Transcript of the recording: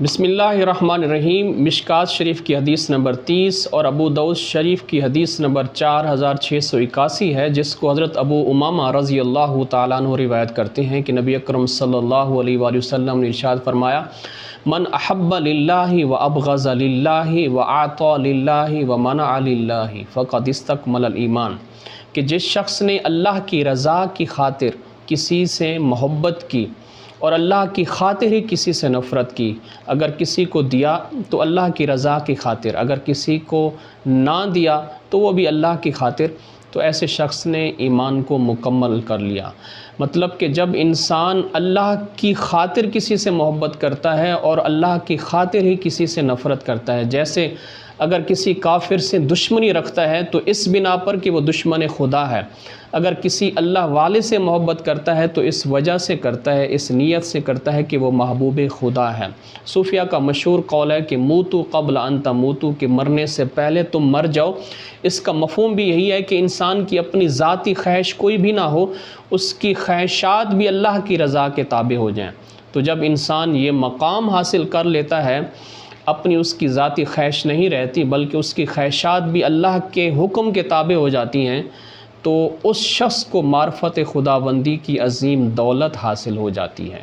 بسم اللہ الرحمن الرحیم۔ مشکات شریف کی حدیث نمبر 30 اور ابو داؤد شریف کی حدیث نمبر 4681 ہے، جس کو حضرت ابو امامہ رضی اللہ تعالیٰ عنہ روایت کرتے ہیں کہ نبی اکرم صلی اللہ علیہ وآلہ وسلم نے ارشاد فرمایا، من احب للہ و ابغض للہ و اعطى للہ و منع للہ فقد استکمل الایمان، کہ جس شخص نے اللہ کی رضا کی خاطر کسی سے محبت کی اور اللہ کی خاطر ہی کسی سے نفرت کی، اگر کسی کو دیا تو اللہ کی رضا کی خاطر، اگر کسی کو نہ دیا تو وہ بھی اللہ کی خاطر، تو ایسے شخص نے ایمان کو مکمل کر لیا۔ مطلب کہ جب انسان اللہ کی خاطر کسی سے محبت کرتا ہے اور اللہ کی خاطر ہی کسی سے نفرت کرتا ہے، جیسے اگر کسی کافر سے دشمنی رکھتا ہے تو اس بنا پر کہ وہ دشمن خدا ہے، اگر کسی اللہ والے سے محبت کرتا ہے تو اس وجہ سے کرتا ہے، اس نیت سے کرتا ہے کہ وہ محبوب خدا ہے۔ صوفیہ کا مشہور قول ہے کہ موتو قبل ان تموتو، کہ مرنے سے پہلے تم مر جاؤ۔ اس کا مفہوم بھی یہی ہے کہ انسان کی اپنی ذاتی خواہش کوئی بھی نہ ہو، اس کی خواہشات بھی اللہ کی رضا کے تابع ہو جائیں۔ تو جب انسان یہ مقام حاصل کر لیتا ہے، اپنی اس کی ذاتی خواہش نہیں رہتی بلکہ اس کی خواہشات بھی اللہ کے حکم کے تابع ہو جاتی ہیں، تو اس شخص کو معرفت خداوندی کی عظیم دولت حاصل ہو جاتی ہے۔